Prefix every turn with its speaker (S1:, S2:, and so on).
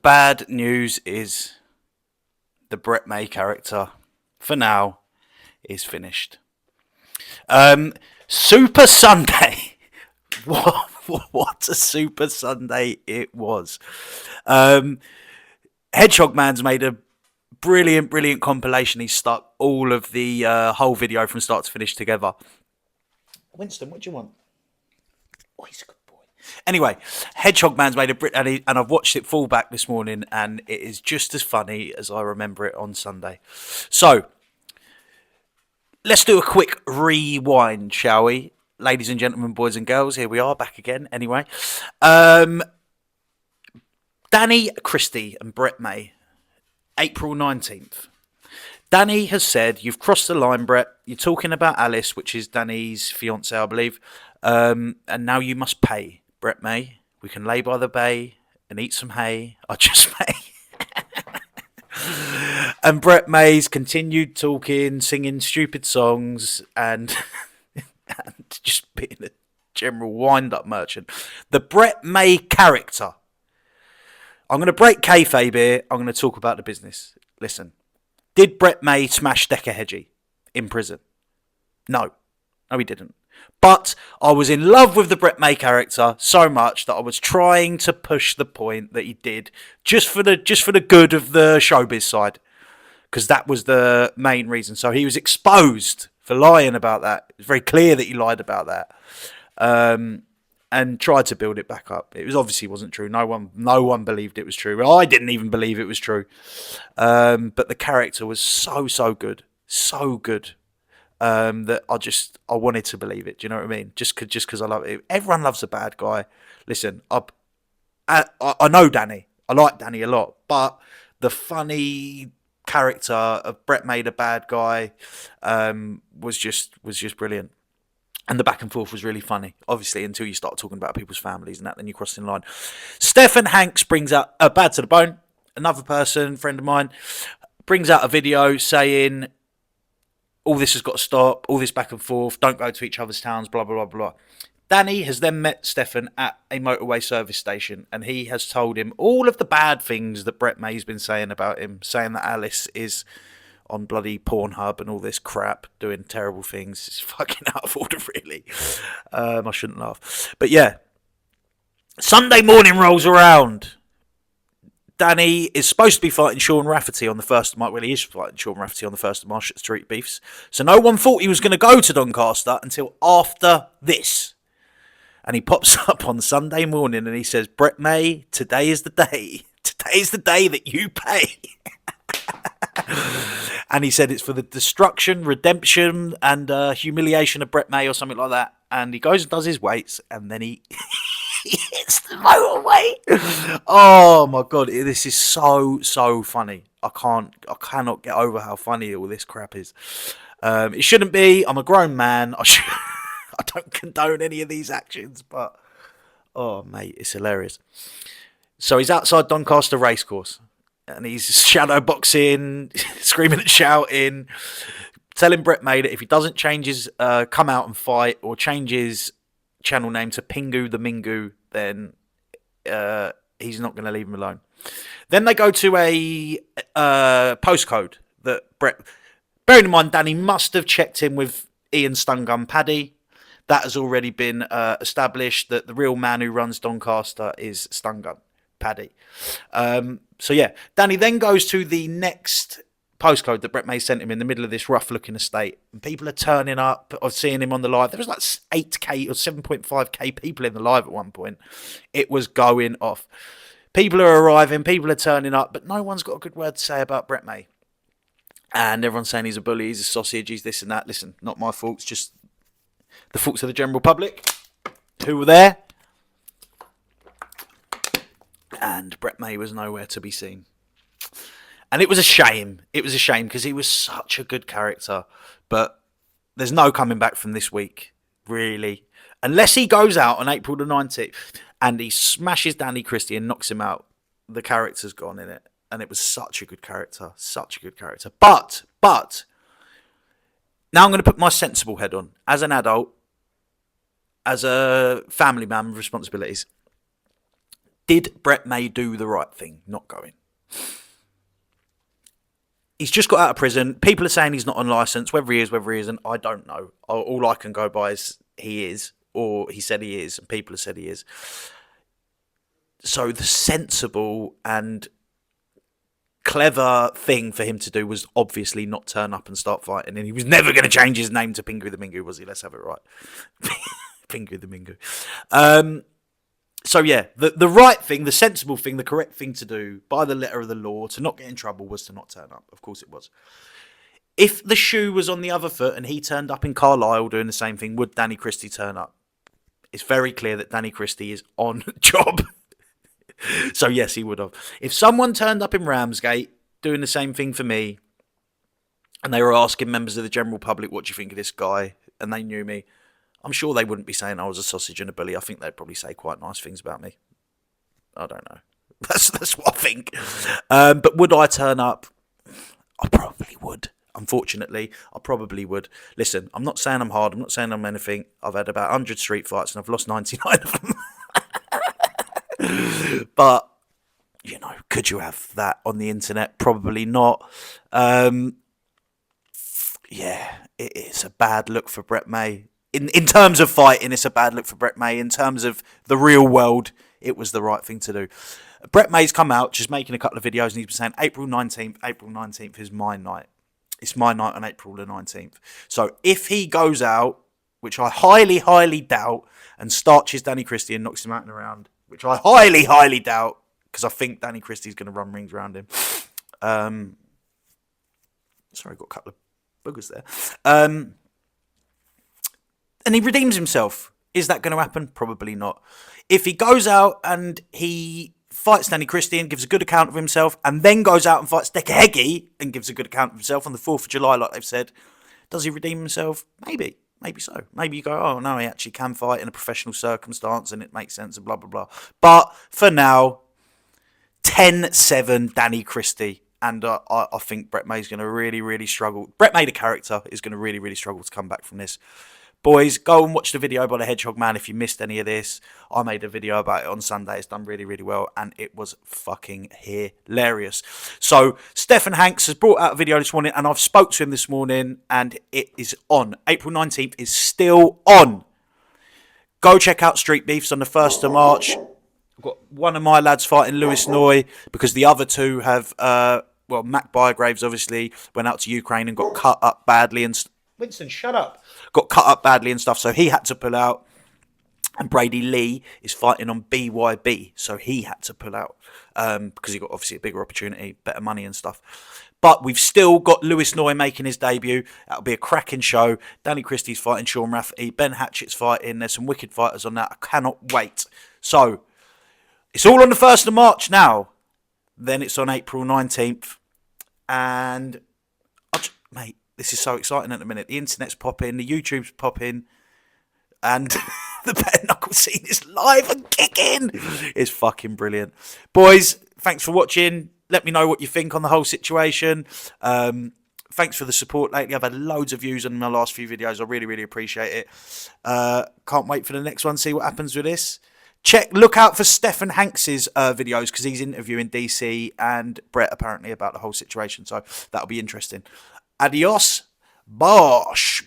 S1: bad news is the Brett May character, for now, is finished. Super Sunday. What a Super Sunday it was. Hedgehog Man's made a brilliant compilation. He stuck all of the whole video from start to finish together. Winston, what do you want? Oh, he's a good boy. Anyway, Hedgehog Man's made and I've watched it full back this morning, and it is just as funny as I remember it on Sunday. So, let's do a quick rewind, shall we? Ladies and gentlemen, boys and girls, here we are back again. Anyway, Danny, Christie and Brett May, April 19th. Danny has said, you've crossed the line, Brett. You're talking about Alice, which is Danny's fiancée, I believe. And now you must pay, Brett May. We can lay by the bay and eat some hay. I just may. And Brett May's continued talking, singing stupid songs, and just being a general wind-up merchant. The Brett May character. I'm going to break kayfabe here. I'm going to talk about the business. Listen. Did Brett May smash Decker Hedgie in prison? No, he didn't. But I was in love with the Brett May character so much that I was trying to push the point that he did just for the good of the showbiz side, because that was the main reason. So he was exposed for lying about that. It was very clear that he lied about that, and tried to build it back up. It was obviously wasn't true. No one believed it was true. I didn't even believe it was true. But the character was so good, that I wanted to believe it. Do you know what I mean? Just because I love it. Everyone loves a bad guy. Listen, I know Danny. I like Danny a lot, but the funny character of Brett May, a bad guy, was just brilliant. And the back and forth was really funny, obviously, until you start talking about people's families and that, then you cross the line. Stephen Hanks brings out, Bad to the Bone, another person, friend of mine, brings out a video saying, all this has got to stop, all this back and forth, don't go to each other's towns, blah, blah, blah, blah. Danny has then met Stefan at a motorway service station, and he has told him all of the bad things that Brett May's been saying about him, saying that Alice is on bloody Pornhub and all this crap, doing terrible things. It's fucking out of order, really. I shouldn't laugh. But yeah, Sunday morning rolls around. Danny is supposed to be fighting Sean Rafferty on the 1st of March. Well, he is fighting Sean Rafferty on the 1st of March at Streetbeefz. So no one thought he was going to go to Doncaster until after this. And he pops up on Sunday morning and he says, Brett May, today is the day. Today is the day that you pay. And he said it's for the destruction, redemption, and humiliation of Brett May or something like that. And he goes and does his weights, and then he hits the motorway. Oh my god, this is so funny. I cannot get over how funny all this crap is. It shouldn't be. I'm a grown man. I don't condone any of these actions, but oh mate, it's hilarious. So he's outside Doncaster racecourse. And he's shadow boxing, screaming and shouting, telling Brett May that if he doesn't change his come out and fight or change his channel name to Pingu the Mingu, then he's not going to leave him alone. Then they go to a postcode that Brett... Bearing in mind, Danny must have checked in with Ian Stungun Paddy. That has already been established that the real man who runs Doncaster is Stungun Paddy. So yeah, Danny then goes to the next postcode that Brett May sent him in the middle of this rough-looking estate. And people are turning up. I've seen him on the live. There was like 8k or 7.5k people in the live at one point. It was going off. People are arriving. People are turning up. But no one's got a good word to say about Brett May. And everyone's saying he's a bully, he's a sausage, he's this and that. Listen, not my faults, just the faults of the general public who were there. And Brett May was nowhere to be seen. And it was a shame. It was a shame because he was such a good character. But there's no coming back from this week, really. Unless he goes out on April the 19th and he smashes Danny Christie and knocks him out, the character's gone in it. And it was such a good character. Such a good character. But, now I'm going to put my sensible head on. As an adult, as a family man with responsibilities, Did Brett May do the right thing not going? He's just got out of prison. People are saying he's not on licence. Whether he is, whether he isn't, I don't know. All I can go by is he is, or he said he is, and people have said he is. So the sensible and clever thing for him to do was obviously not turn up and start fighting. And he was never going to change his name to Pingu the Mingu, was he? Let's have it right. Pingu the Mingu. So yeah, the right thing, the sensible thing, the correct thing to do by the letter of the law to not get in trouble was to not turn up. Of course it was. If the shoe was on the other foot and he turned up in Carlisle doing the same thing, would Danny Christie turn up? It's very clear that Danny Christie is on job. So yes, he would have. If someone turned up in Ramsgate doing the same thing for me and they were asking members of the general public, what do you think of this guy? And they knew me, I'm sure they wouldn't be saying I was a sausage and a bully. I think they'd probably say quite nice things about me. I don't know. That's what I think. But would I turn up? I probably would. Unfortunately, I probably would. Listen, I'm not saying I'm hard. I'm not saying I'm anything. I've had about 100 street fights and I've lost 99 of them. But, you know, could you have that on the internet? Probably not. Yeah, it is a bad look for Brett May. In terms of fighting, it's a bad look for Brett May. In terms of the real world, it was the right thing to do. Brett May's come out, just making a couple of videos, and he's been saying April 19th is my night. It's my night on April the 19th. So if he goes out, which I highly, highly doubt, and starches Danny Christie and knocks him out and around, which I highly, highly doubt, because I think Danny Christie's going to run rings around him. Sorry, got a couple of boogers there. And he redeems himself. Is that going to happen? Probably not. If he goes out and he fights Danny Christie and gives a good account of himself, and then goes out and fights Dekahegi and gives a good account of himself on the 4th of July, like they've said, does he redeem himself? Maybe. Maybe so. Maybe you go, oh, no, he actually can fight in a professional circumstance and it makes sense and blah, blah, blah. But for now, 10-7 Danny Christie. And I think Brett May's going to really, really struggle. Brett May, the character, is going to really, really struggle to come back from this. Boys, go and watch the video by the Hedgehog Man if you missed any of this. I made a video about it on Sunday. It's done really, really well, and it was fucking hilarious. So, Stefan Hanks has brought out a video this morning, and I've spoke to him this morning, and it is on. April 19th is still on. Go check out Streetbeefz on the 1st of March. I've got one of my lads fighting Lewis Noy, because the other two have, Mac Bygraves obviously went out to Ukraine and got cut up badly and Winston, shut up. Got cut up badly and stuff, so he had to pull out. And Brady Lee is fighting on BYB, so he had to pull out because he got obviously a bigger opportunity, better money and stuff. But we've still got Lewis Noy making his debut. That'll be a cracking show. Danny Christie's fighting Sean Rafferty. Ben Hatchett's fighting. There's some wicked fighters on that. I cannot wait. So, it's all on the 1st of March now. Then it's on April 19th. And, mate, this is so exciting at the minute. The internet's popping, the YouTube's popping, and the bare knuckle scene is live and kicking. It's fucking brilliant. Boys, thanks for watching. Let me know what you think on the whole situation. Thanks for the support lately. I've had loads of views on my last few videos. I really, really appreciate it. Can't wait for the next one, see what happens with this. Look out for Stefan Hanks's videos, because he's interviewing DC and Brett apparently about the whole situation. So that'll be interesting. Adios, bosh.